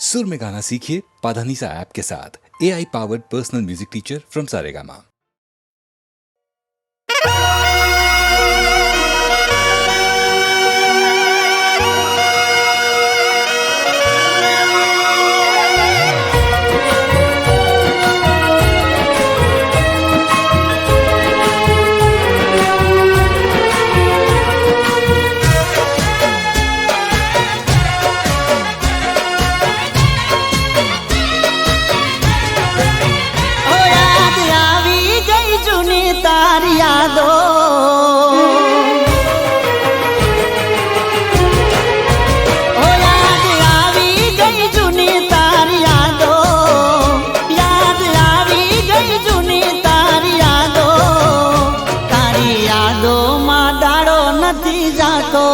सुर में गाना सीखिए पाधानीसा ऐप के साथ AI powered personal music teacher from Saregama. तारी यादो ओ याद आवी गई जूनी तारी यादो, याद आवी गई जूनी तारी यादो मां दाड़ो नथी जातो।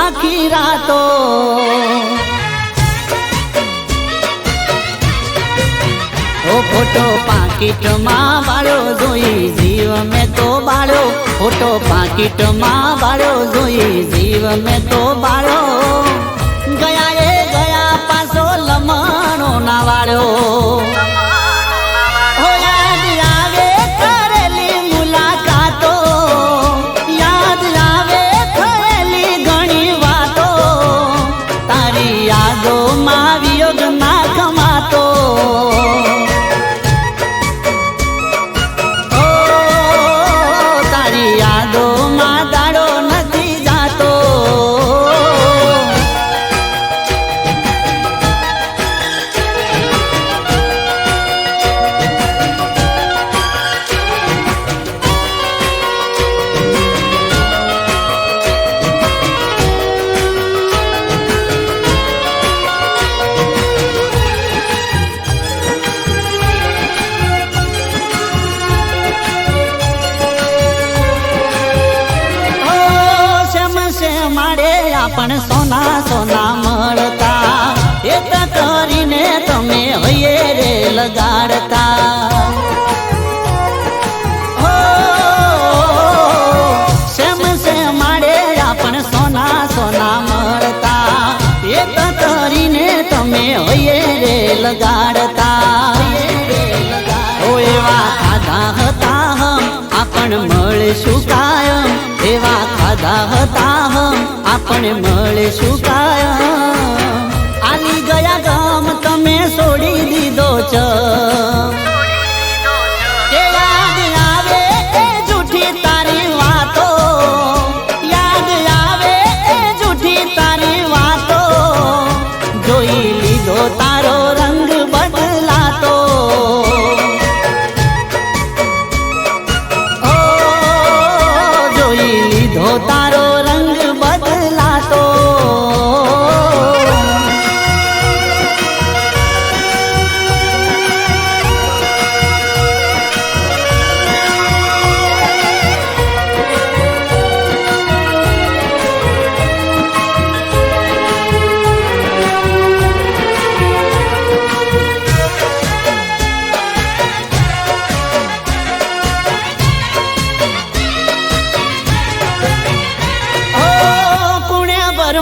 आखी रातो ओ फोटो पाकिट मां बाळो जोई जीव में तो बाळो, फोटो पाकिट मां बाळो जोई जीव में तो बाळो। गया ए गया पासो लमणो ना वाळो। पण सोना सोना मळता एक करीने तमे हये रे लगाड़ता। हो सेम से माड़े आपण सोना सोना मळता एक करीने तमे हये रे लगाड़ता। ओ एवा खाधा हता हम आपण मळीशुं कायम, एवा खाधा हता हम आपण मळीशुं कायम। आली गया गाम तमे सोडी दीधो चम। याद आवे ए जूठी तारी वातो, याद आवे ए जूठी तारी वातो। जोई लीधो तारो रंग बदलातो। ओ जोई लीधो तारो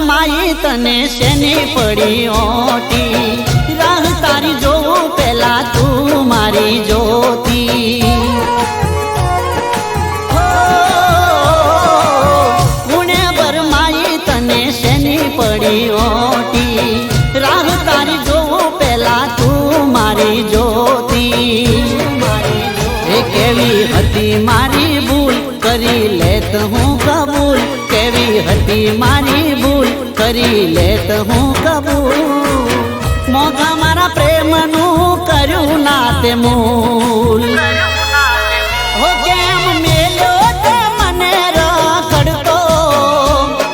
माई तने शेनी पड़ी ओटी, राह तारी जो पेला तू मारी जोती। हो पुणे बर माई तने शेनी पड़ी ओटी, राह तारी जो पेला तू मारी जोती। केवी हती मारी भूल करी लेत हूँ कबूल, केवी हती मारी भूल करी लेत हूँ कबूल। मोगा मारा प्रेम नू करू नाते मूल। हो केम मेलो ते मने रखड़तो,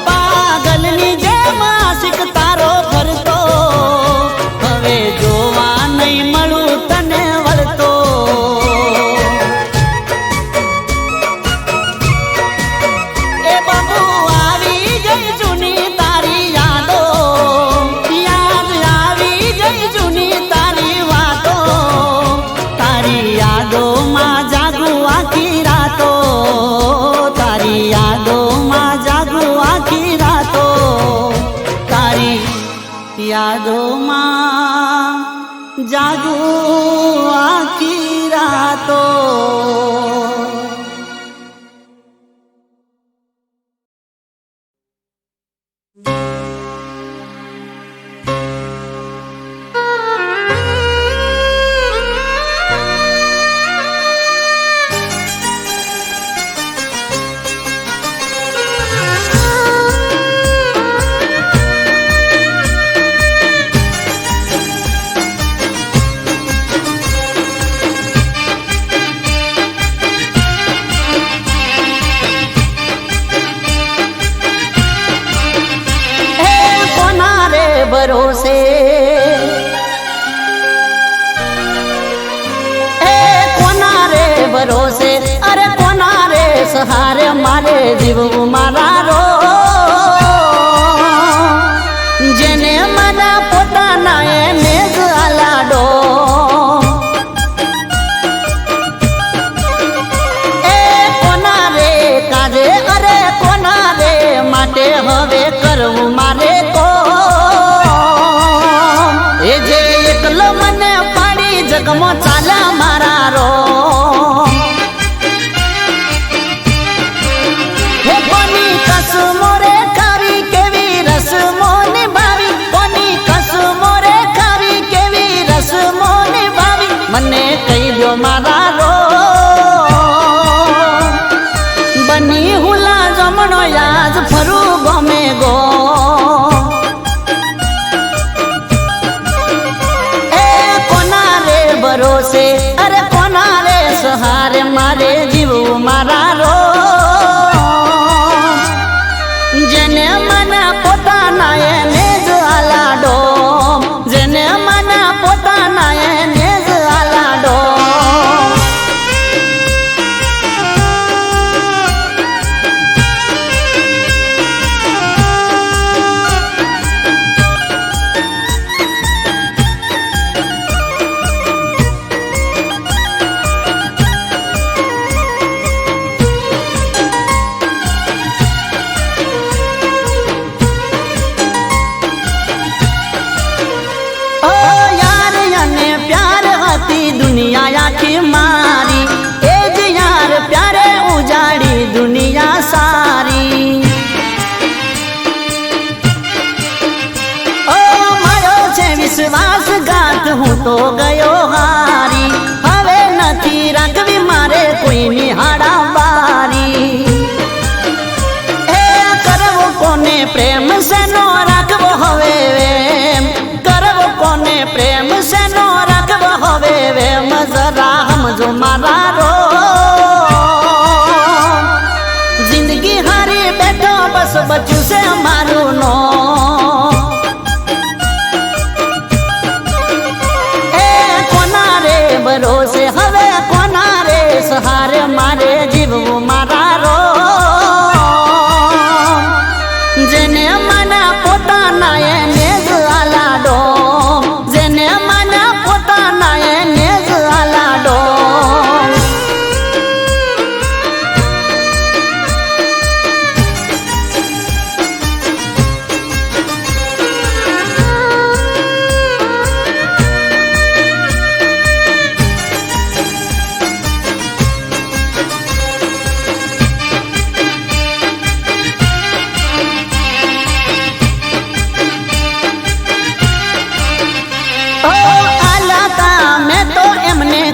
पागलनी जेम आशिक तारो करतो। हवे जोवा नहीं मळू तने वळतो। ए बाबू आवी गई जूनी तारी यादो, યાદોમાં જાગુ આખી રાતો ભરોસે કોના રે ભરોસે અરે કોના રે સહારે મારે જીવવું મારા રો જેને મને પોતાના એને જ આલાડો કોના રે કાજે અરે કોના રે માટે હવે કરવું મારે જગમો ચાલા મારા રો કોની કસમો રે ખાવી કેવી રસમો નિભાવી કોની કસમો રે ખાવી કેવી રસમો નિભાવી મને કહી દો મારા રો બની હુલા જમણો યાદ ફરું ગમે ગો ભરોસે અરે કોના રે સહારે મારે જીવવું મારા રો જેને મને પોતાના એને જ આલાડો જેને મને પોતાના એને જ આલાડો दुनिया आखी मारी एज यार प्यारे उजाड़ी दुनिया सारी ओ मारो छे विश्वासघात हूँ तो गयो हारी हवे नथी राखवी मारे कोई निहाड़ा बारी करवो कोने प्रेम से नो राखवो हवे करवो कोने प्रेम से नो राखवो हवे जरा समझो मारा रो जिंदगी हारी बैठो बस बच्चों से मारू नो कोना रे भरोसे हवे कोना रे सहारे मारे जीवવું मारा रो जेने मना पोताना એને જ આલાડો જેને મના પોતાના એને જ આલાડો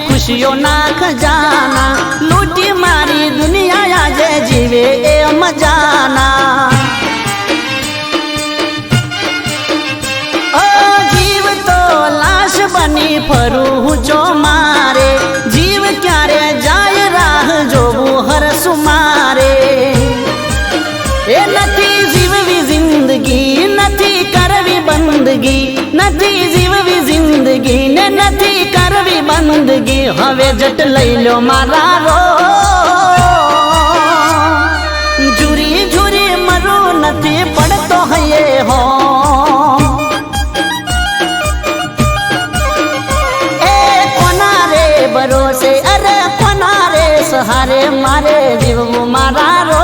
खुशियों ना खजाना लूटी मारी दुनिया आजे जीवे ए मजाना ओ जीव तो लाश बनी फरू जो मारे जीव क्यारे जाय राह जोबू हर सुमारे ए नथी जीववी जिंदगी नथी करवी बंदगी नथी जीववी जिंदगी ने नथी करवी बंदगी हवे जट लई लो मारा रो झूरी झूरी मरू नथी पड़तो हये हो कोना रे भरोसे अरे कोना रे सहारे मारे जीवવું मारा रो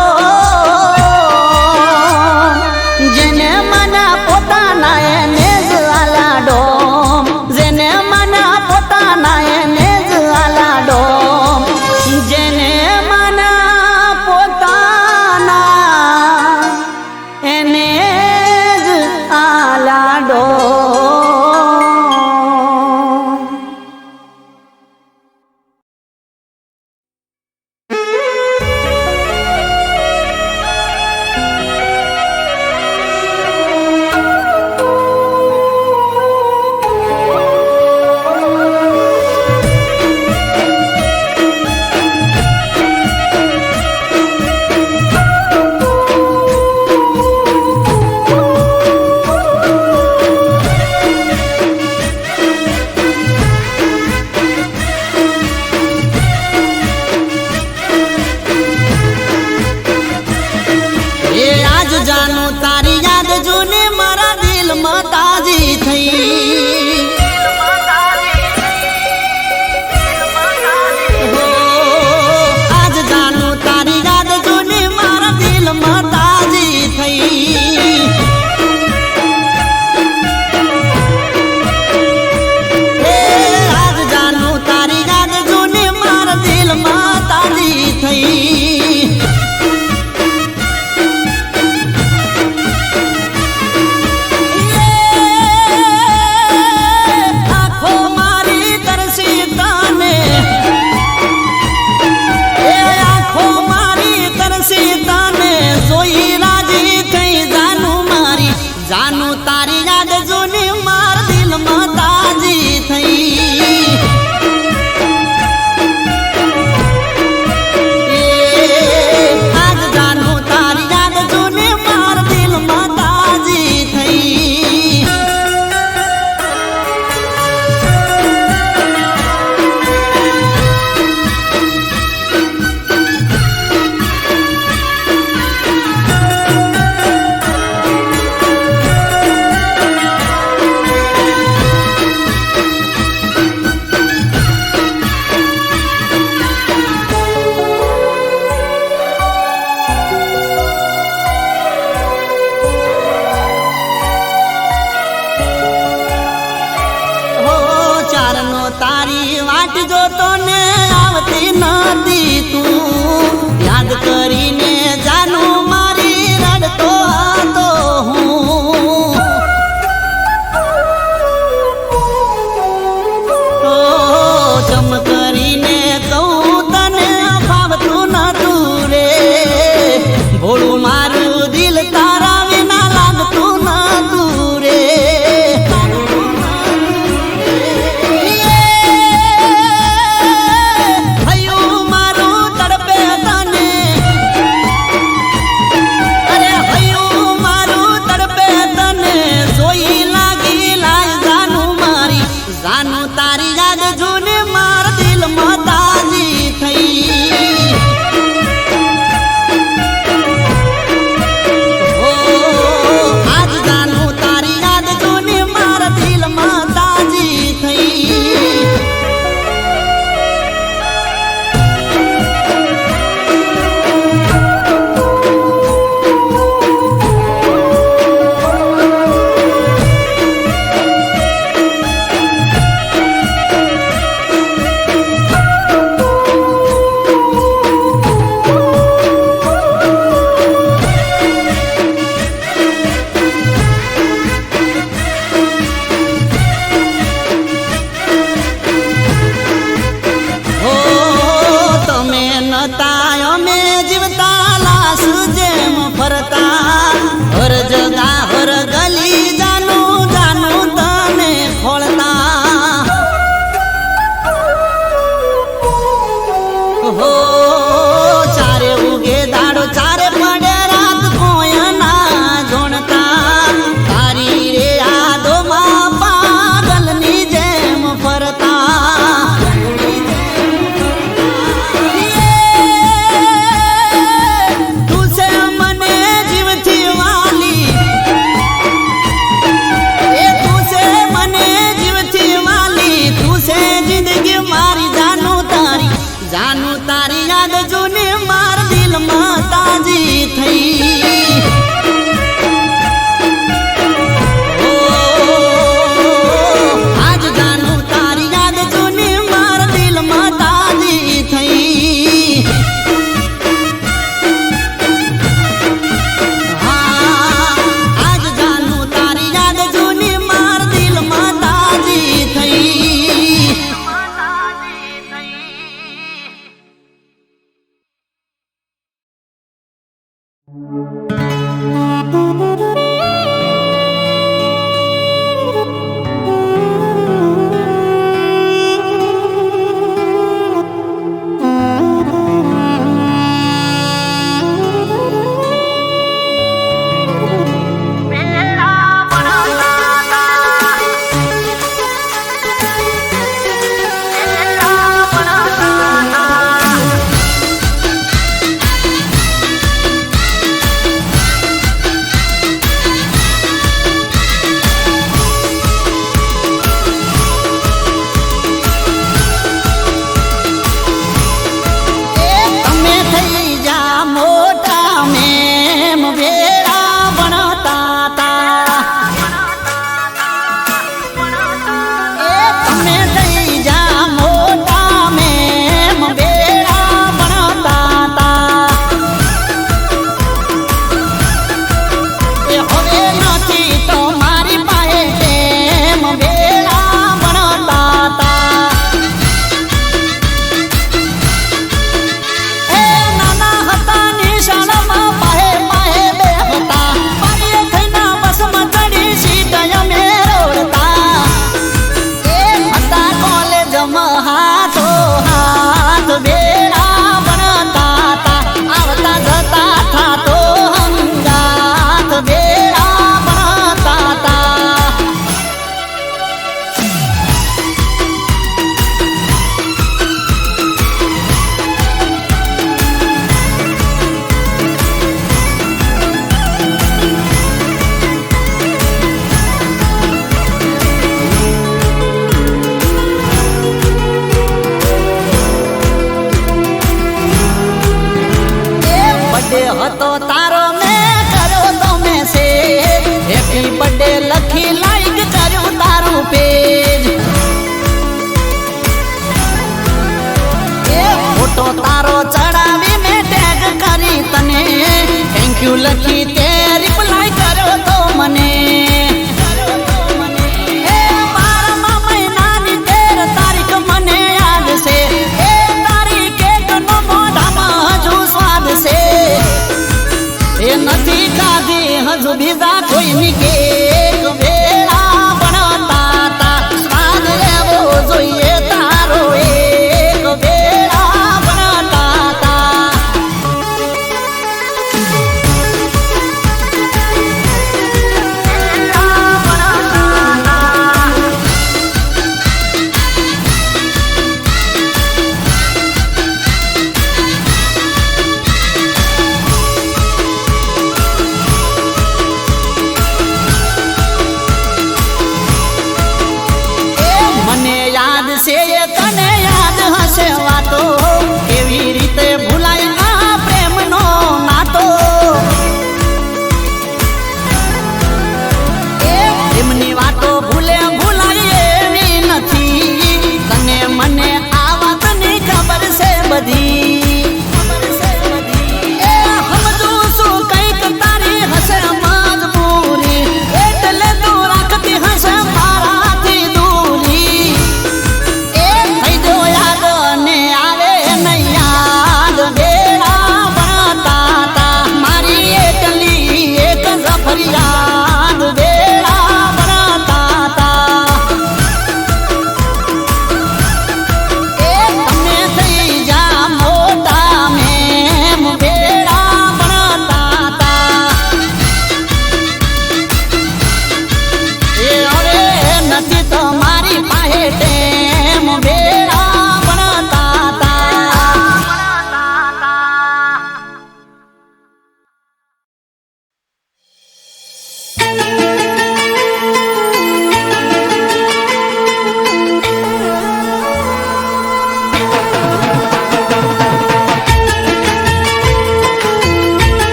જેને મના પોતાના એને જ દિલમાં તાજી થઈ હો, આજ જાનું તારી યાદ જોને મારા દિલમાં તાજી થઈ હે આજ જાનું તારી યાદ જોને મારા દિલમાં તાજી થઈ આંખો મારી તરસી તને એ આંખો મારી તરસી તને જોઈ રાજી થઈ જાનું તારી યાદ જોને માર દિલમાં તાજી થઈ આજ જાનું તારી યાદ જોને માર દિલમાં તાજી થઈ હો ચારનો તારી વાટ જોતો ને આવતી નથી તું યાદ કરીને જાનું મારી રડતો હતો હું ઓ ચમ કરીને કહું તને ફાવતું નતું રે ભોળું મારું દિલ તારા વિના લાગતું નતું રે થયું મારું તડપે તને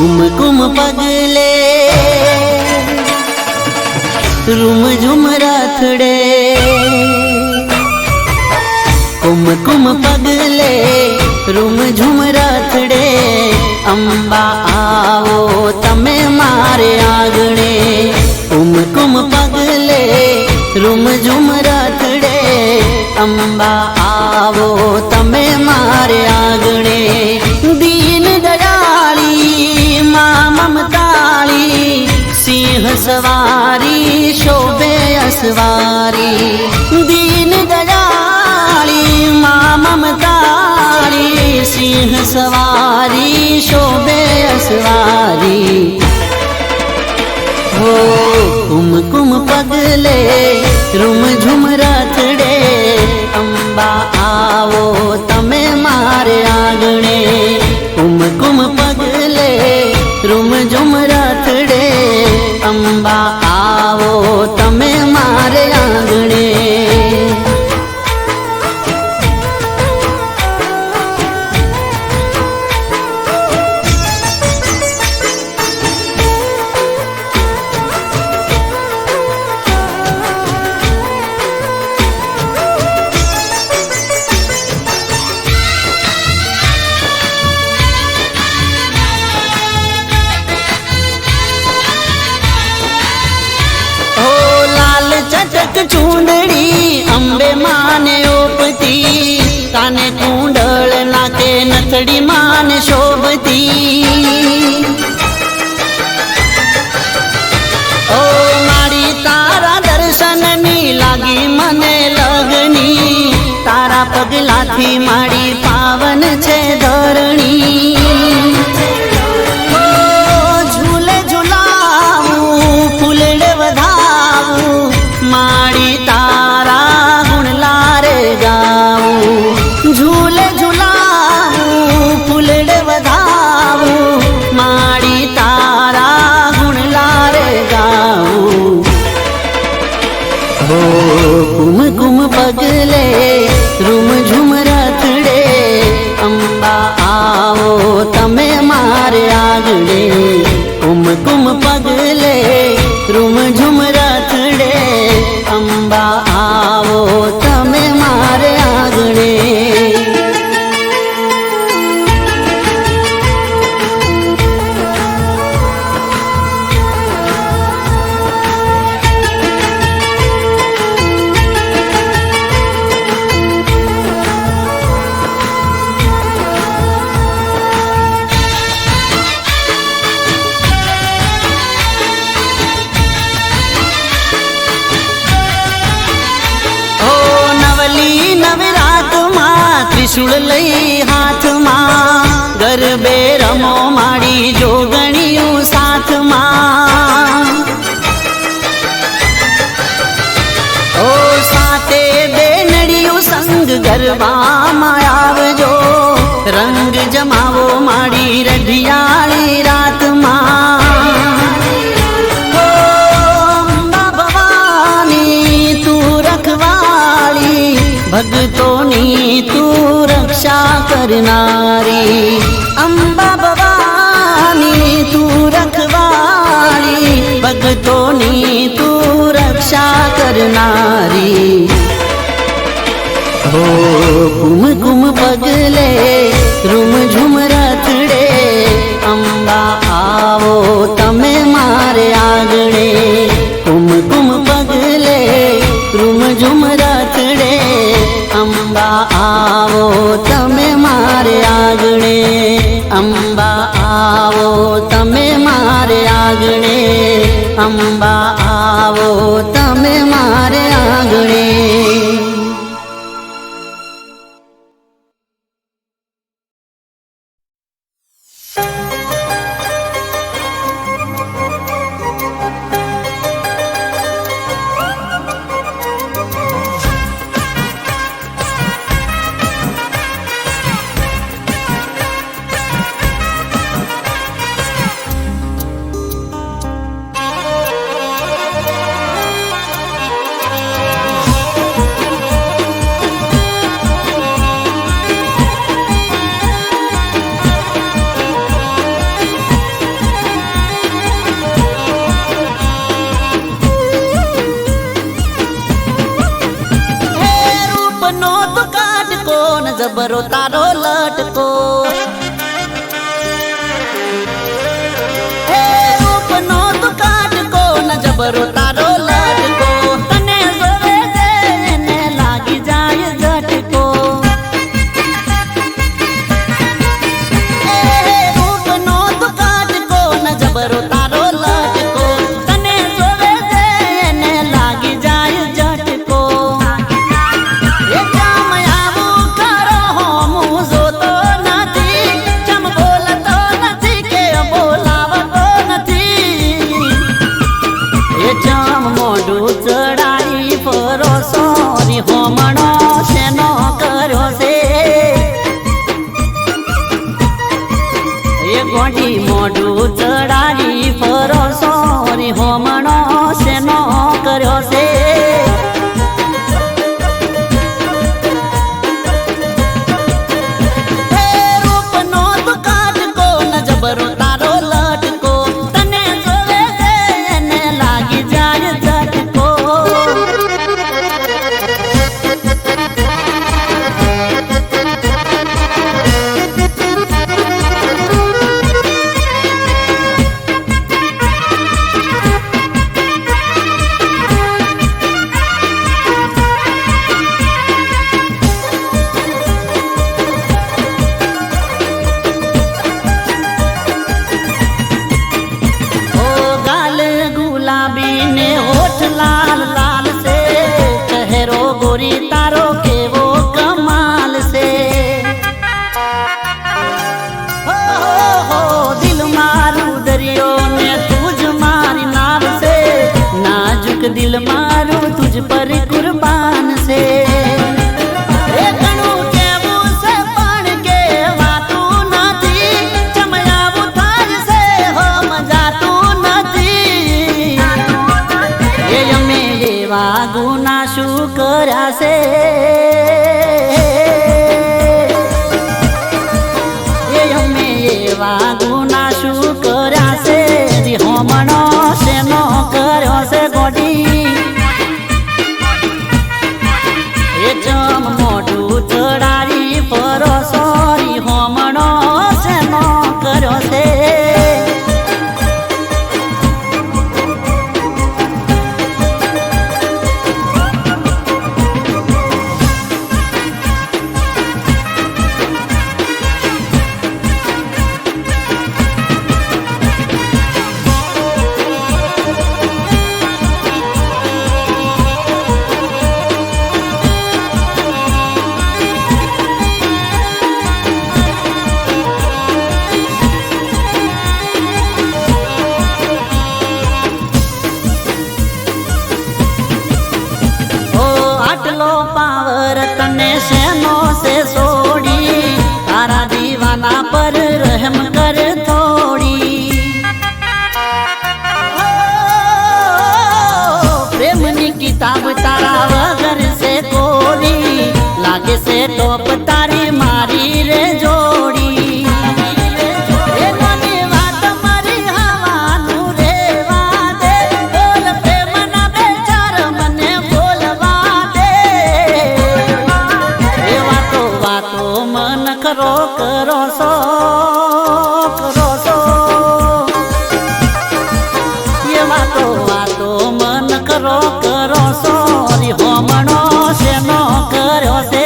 કુમકુમ પગલે રૂમ ઝુમ રાથડે કુમકુમ પગલે રૂમ ઝુમ રાથડે અંબા આવો તમે મારે આંગણે કુમકુમ પગલે રૂમ ઝુમ રાથડે અંબા આવો તમે મારે આંગણે દીન દયાળી માં મમતાળી સિંહ સવારી શોભે અસવારી દીન દયાળી માં મમતાળી સિંહ સવારી શોભે અસવારી હો કુમકુમ પગલે રૂમ ઝુમ રાથડે અંબા આવો તમે મારે આંગણે કુમકુમ પગલે રૂમ ઝુમ રાથડે અંબા આવો તમે મારે આંગણે ચટક ચૂંદડી અંબે માને ઓપતી કાને કુંડળ નાકે નથડી માને શોભતી ઓ મારી તારા દર્શનની લાગી મને લગની તારા પગલાથી મારી પાવન છે ધરણી ઝૂલે ઝુલાવું ફૂલડે વધાવું માડી તારા ગુણ લારે ગાવું ઝૂલે ઝુલાવું ફૂલડે વધાવું માડી તારા ગુણ લારે ગાવું હો કુમકુમ પગલે રૂમ ઝુમ રાથડે અંબા આવો તમે મારે આંગણે કુમકુમ પગલે રૂમ ઝુમ રાથડે અંબા આવો તમે મારે આંગણે ત્રિશુળ લઈ હાથમાં ગરબે રમો માડી જોગણીયું સાથમાં ઓ સાતે બેનડિયું સંગ ગરબામાં આવજો રંગ જમાવો માડી રઢિયાળી રાતમાં ઓ અંબા ભવાની તું રખવાળી ભગતોની તું રક્ષા કરનારી અંબા ભવાની તું રખવાળી ભગતોની તું રક્ષા કરનારી હો કુમકુમ પગલે રૂમ ઝુમ રાથડે અંબા આવો તમે મારે આંગણે કુમકુમ પગલે રૂમ ઝુમ રાથડે અંબા આવો તમે મારે આંગણે અંબા આવો તમે મારે આંગણે અંબા આવો તમે મારે આંગણે જબરો તારો લટકો એ રૂપનો તું કાટકો ન જબરો તારો લટકો તને જોવે છે એને લાગી જાય ઝટકો એ રૂપનો તું કાટકો ન જબરો તારો લટકો તને જોવે છે એને લાગી જાય ઝટકો એ કામ આવું કરો હું જોતો નથી ચમ બોલતો નથી કે બોલાવતો નથી એ ચમ મોઢું ચડાઈ ફરો સોરી હોમણો શેનો કર્યો છે એ ગોડી મોઢું ચડાઈ ફરો સોરી હોમણો શેનો કર્યો છે જબરો તારો લટકો તને જોવે છે એને લાગી જાય ઝટકો लाल लाल से चेहरो गोरी तारो के वो कमाल से हो दिल मारू दरियो ने तुझ मारी नाव से नाजुक दिल मारू तुझ पर कुर्बान से ગુના શું કર્યા છે એ અમે એવા ગુના શું કર્યા છે હોમણો શેનો કર્યો છે ગોડી એ ચમ મોઢું ચડાવી ફરો સોરી હોમણો શેનો કર્યો છે पावर तने शेनो से सोड़ी तारा दीवाना पर रहम कर थोड़ी प्रेम नी किताब तारा वगर से कोरी लागे से टोप तारी मारी रे जोड़ी करो करो सो ये वातो मन करो करो सो होमणो शेनो कर्यो से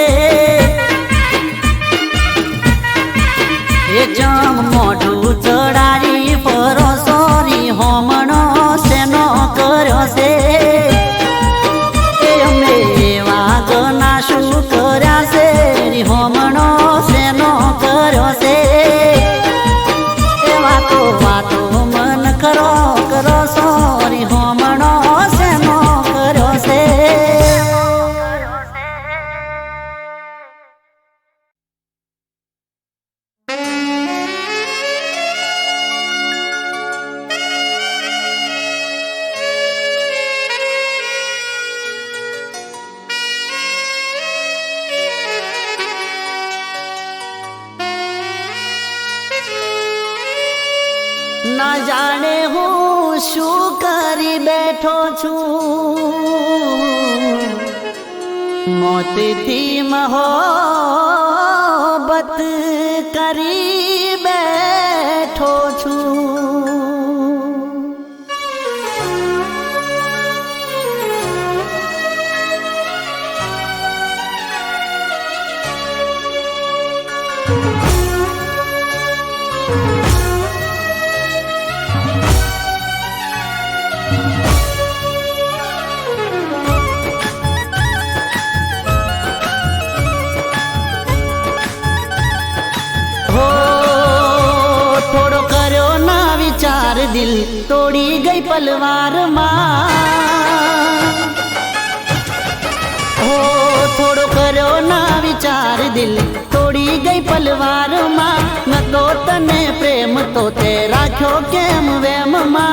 ये जम मोढू चढ़ाई फरो सोरी होमणो शेनो कर्यो से अमे वागना शू कर्या से होमणो शेनो कर्यो से वातो वातो मन करो करो सोरी होमणो शेनो कर्यो से न जाने हूँ शू करी बैठो छू મોતથી મહોબત કરી બેઠો છું, દિલ તોડી ગઈ પલવારમાં, હો થોડો કર્યો ના વિચાર દિલ તોડી ગઈ પલવારમાં, ન તો તને પ્રેમ તો તે રાખ્યો કેમ વેમમાં.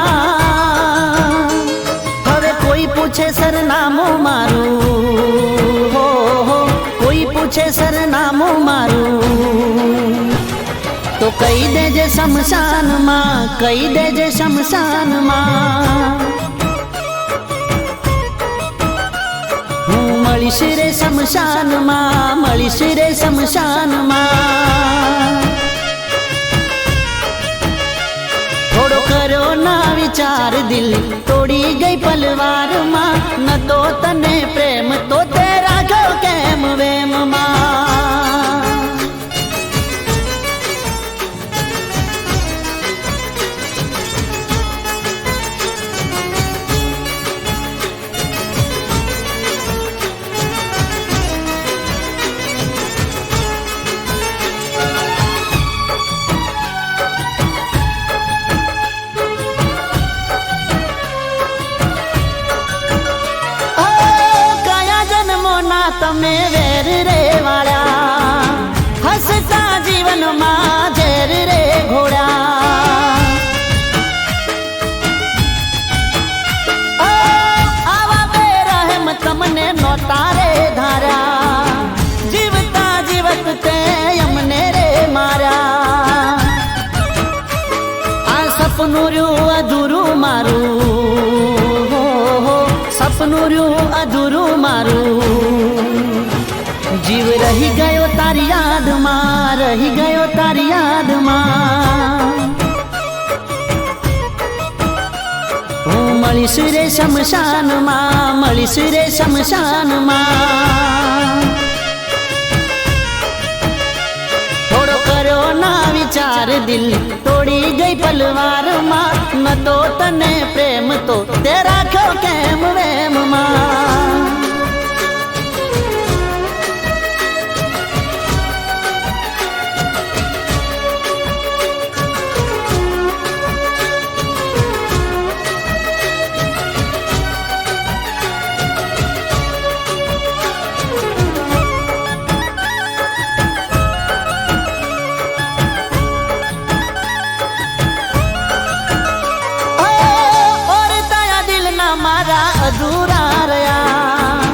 હવે કોઈ પૂછે સરનામું મારું, હો કોઈ પૂછે સરનામું મારું, તો કહી દેજે શમશાનમાં, કહી દેજે શમશાનમાં. હું મળીશ રે શમશાનમાં, મળીશ રે શમશાનમાં. થોડો કર્યો ના વિચાર દિલ તોડી ગઈ પલવારમાં, ન તો તને પ્રેમ તો તે રાખ્યો કેમ વેમમાં. તમે વેર રે વાળા, હસતા જીવનમાં ઝેર રે ઘોડા. આવા બેરહેમ તમને નોતા રે ધાર્યા, જીવતા જીવત તે અમને રે માર્યા. આ સપનું રહ્યું અધૂરું મારું, સપનું રહ્યું અધૂરું મારું. જીવ રહી ગયો તારી યાદમાં, રહી ગયો તારી યાદમાં. હું મળીશ રે શમશાનમાં, મળીશ રે શમશાનમાં. થોડો કર્યો ના વિચાર દિલ તોડી ગઈ પલવારમાં, ન તો તને પ્રેમ તો તે રાખ્યો કેમ વેમમાં. અધૂરા રહ્યા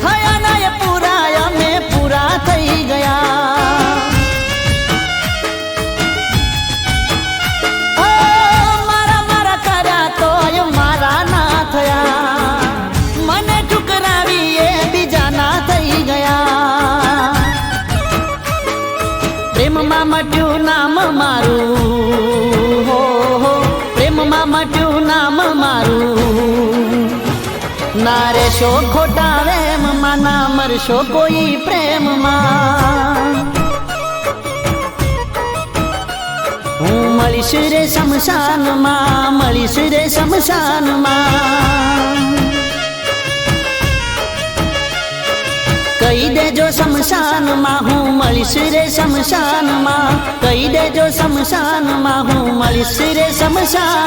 થયા ના એ પૂરા, અમે પૂરા થઈ ગયા. મારા મારા કર્યા તો મારા ના થયા, મને ઠુકરાવી એ બીજા ના થઈ ગયા. પ્રેમમાં મટ્યું નામ મારું, હો પ્રેમમાં મટ્યું નામ મારું. ના રેશો ખોટા વેમમાં, ના મરશો કોઈ પ્રેમમાં. હું મળીશ રે શમશાનમાં, મળીશ રે શમશાનમાં. કહી દેજો શમશાનમાં, હું મળીશ રે શમશાનમાં. કહી દેજો શમશાનમાં, હું મળીશ રે શમશાનમાં.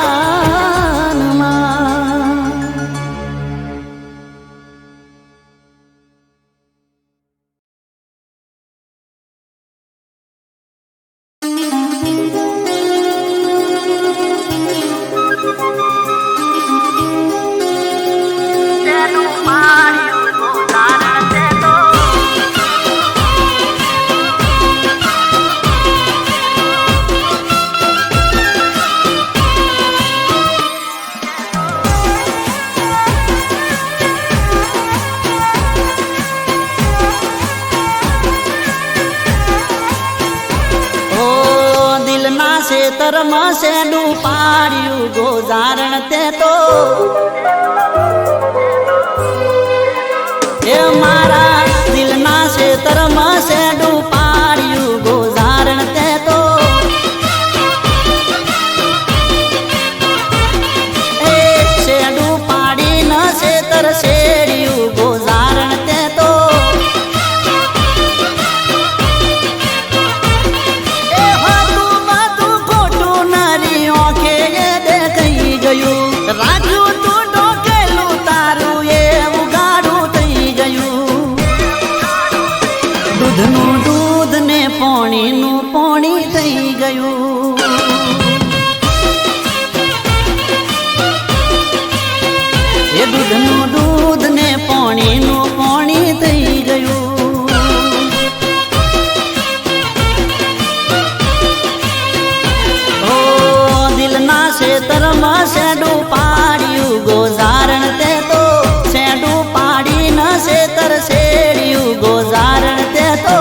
સેડું પાડ્યું ગોજારણ તે તો એ મારા દિલના ખેતરમાં સેડું પાડ્યું ગોજારણ તે તો એ સેડું પાડીને ખેતર શેડ્યું ગોજારણ તે તો એ હતું બધું ખોટું નરી ઓખે દેખાઈ ગયું રાખ્યું તું ડોકેલું તારું એ ઉગાડું થઈ ગયું દૂધનું દૂધ ને પોણીનું પોણી થઈ ગયું એ દૂધનું દૂધ ને પોણીનું પોણી થઈ ગયું ઓ દિલના ખેતરમાં સેડું પાડ્યું ગોજારણ તે તો સેડું પાડીને ખેતર શેડ્યું ગોજારણ તે તો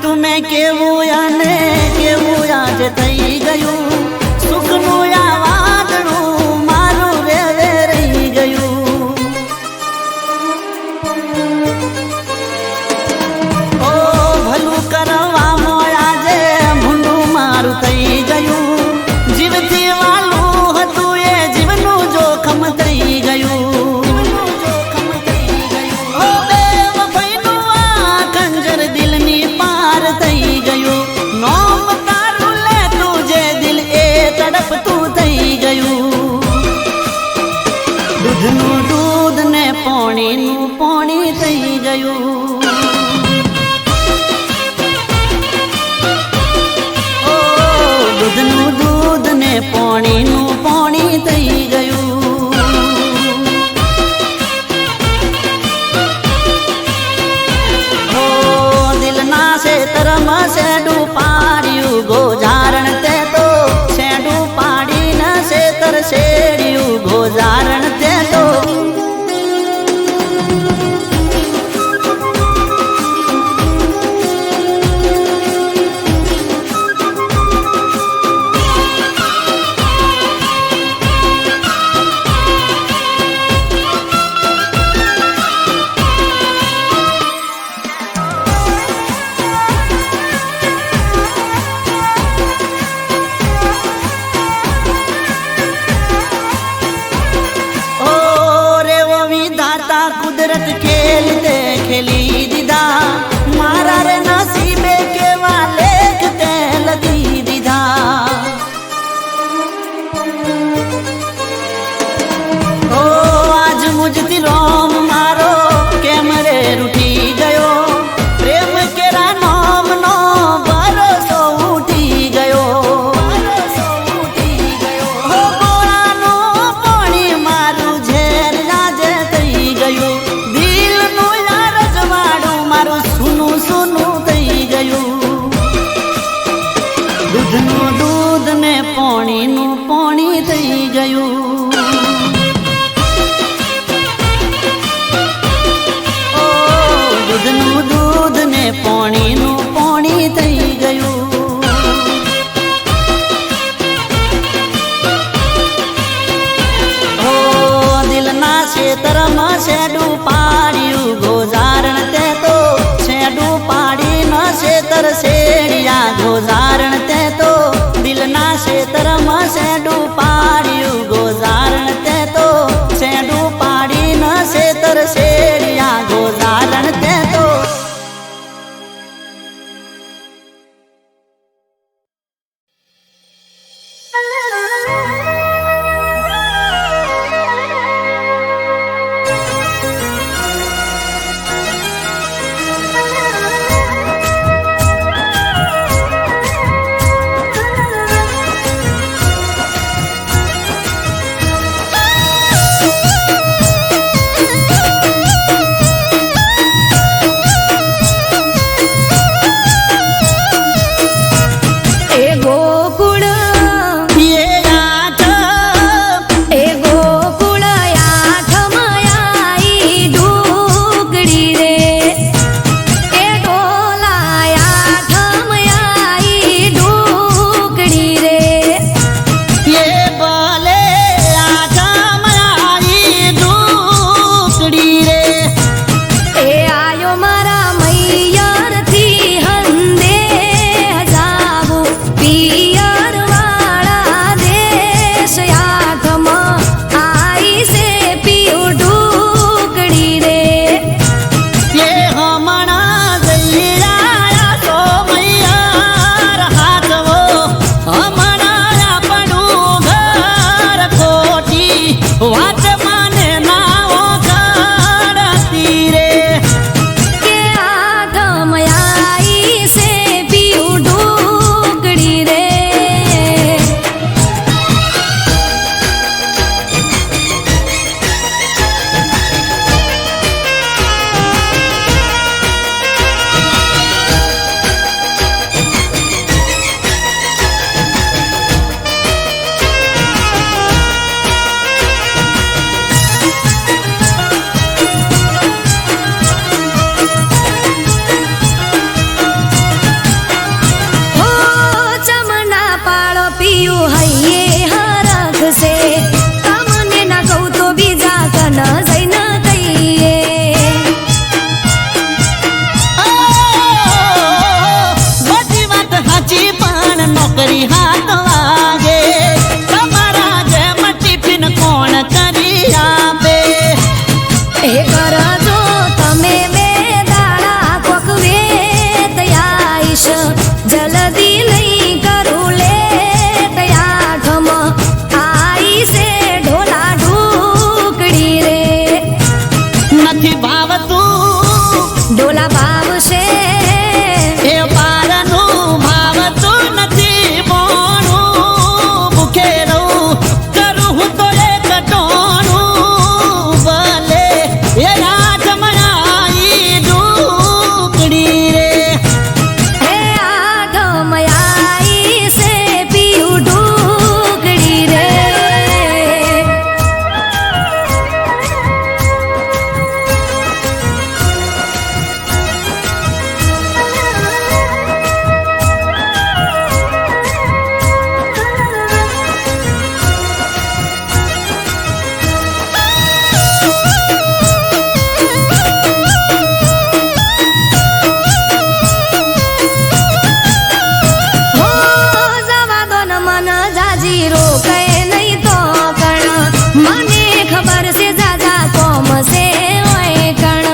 તુમે કેવું અને કેવું આજ થઈ ગયું સુખનું આ વાદળું મારું રેવે રહી ગયું ઓ ભલું કરવામાં આજે ભૂંડું મારું થઈ ગયું જીવથી વાલું હતું એ જીવનું જોખમ થઈ ગયું થઈ ગયું નોમ તારું લે તું જે દિલ એ તડપતું થઈ ગયું દૂધનું દૂધ ને પોણીનું પોણી થઈ ગયું ઓ દૂધનું દૂધ ને પોણીનું પોણી થઈ ગયું દિલના ખેતરમાં સેડું પાડ્યું ગોજારણ તે તો સેડું પાડીને ખેતર શેડ્યું ગોજારણ તે તો કુદરત ખેલ તે ખેલી દીધા મારા રે નસીબે કેવા લેખ તે લખી દીધા ઓ આજ મુજથી રોમ મારો કેમ રે રૂઠી ગયો પ્રેમ કેરા નામ નો ભરોસો ઉઠી ગયો હો ગોળાનું પાણી મારું ઝેર આજે થઈ ગયું દિલનું યાર જવાડું મારું કરજો તમે બે દાડા કોક વેત આઈશ જલ્દી નહીં કરું લે આઠમ આઈ છે ઢોલા ઢુકડી રે નથી ભાવતું ઢોલા ભાવશે એ પારનું ભાવતું નથી મોણું ભૂખે રહું કરું હું તો એક ટોણું ભલે એ રાજમણાઈ ઢુકડી રે હે આઠમ આઈ છે પીયું ઢુકડી રે હો જવા દો ન મન જાજી રોકે નહીં તો કણ મને ખબર છે જાજા કોમ છે ઓય કણ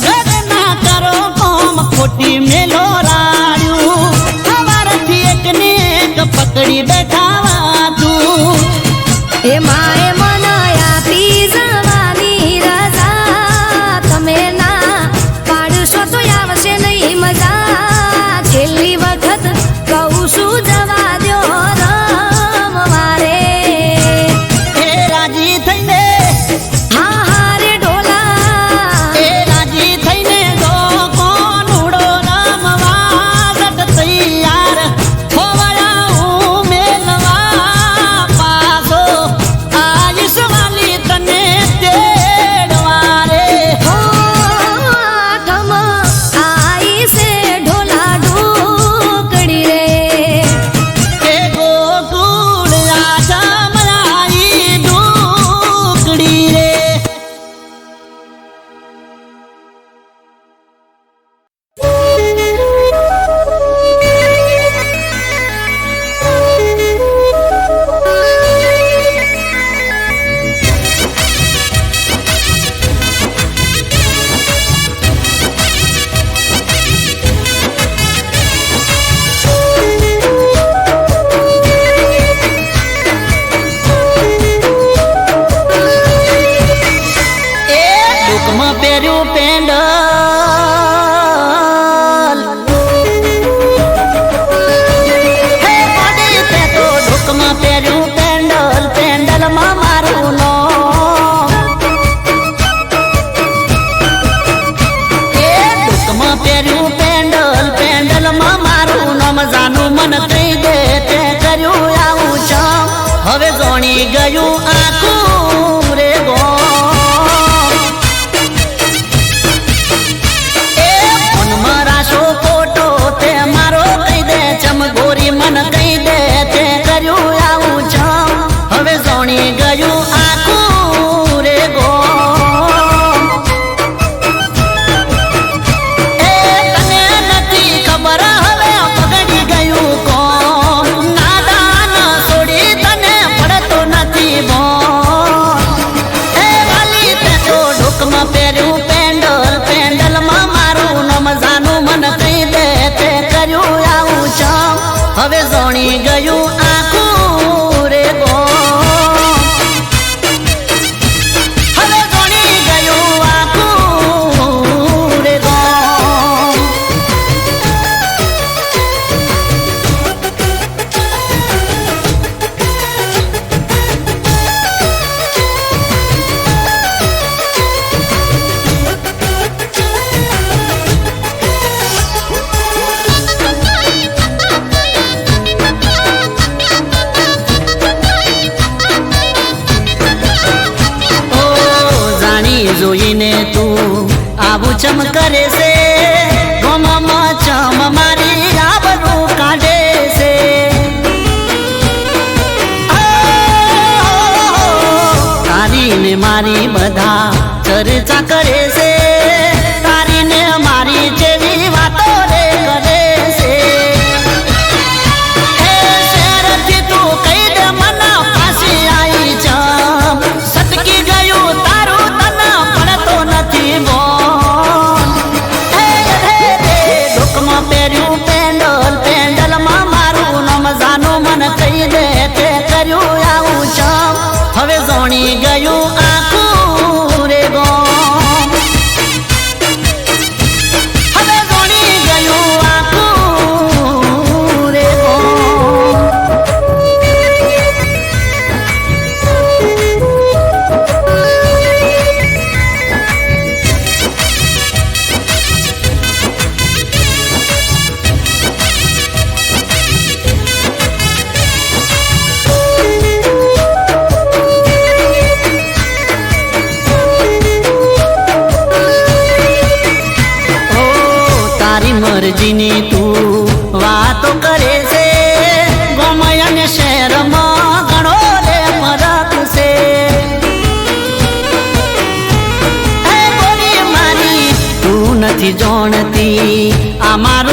ઘરના કરો કોમ ખોટી મેલો રાડ્યું સવારથી એકને એક પકડી બેઠાવા તું એ માએ મન આપી જવાની રજા તમે ના પાડશો તો આવશે નહીં મજા છેલ્લી વખત કહું છું જવા દ્યો રમવા રે એ રાજી થઈને હા હા રે ઢોલા એ રાજી થઈને જો કોનુડો રમવા જટ તૈયાર હોવળા હું મેલવા પાછો આઈશ વાલી તને તેડવા રે હો આઠમ આઈ છે ઢોલા ઢોકડી રે એ ગોકુળ રાજમલાઈ ઢોકડી રે એ ટૂંકમાં પહેર્યું પેન્ડલ હે બોડી તે તો ટૂંકમાં પહેર્યું પેન્ડલ પેન્ડલમાં મારું નામ એ ટૂંકમાં પહેર્યું પેન્ડલ પેન્ડલમાં મારું નામ જાનું મન કહી દે તે કર્યું આવું ચમ હવે જોણી ગયું આખું રે ગોમ એ ફોનમાં રાશો ફોટો તે મારો કહી દે ચમ ગોરી મન કહી દે તે કર્યું આવું ચમ હવે જોણી ગયું આખું રે ગોમ એ તને નથી ખબર હવે પગડી ગયું કોણ નાદાન છોડી તને પડતો નથી બોલ એ વાલી તે તો ઢોકમાં પહેર્યું પેન્ડલ પેન્ડલમાં મારું નામ જાનું મન કહી દે તે કર્યું આવું ચમ હવે જોણી ગયું આખું રે ગોમ હવે જોણી ગયું આખું રે ગોમ જોઈને તું આવું ચમ કરે છે ગોમમાં ચમ મારી આબરૂ કાઢે છે તારી ને મારી બધા ચર્ચા કરે છે તારી ને મારી જેવી વાતો રે કરે છે એ શહેરથી તું કહી દે મને પાછી આવી નથી આ મારો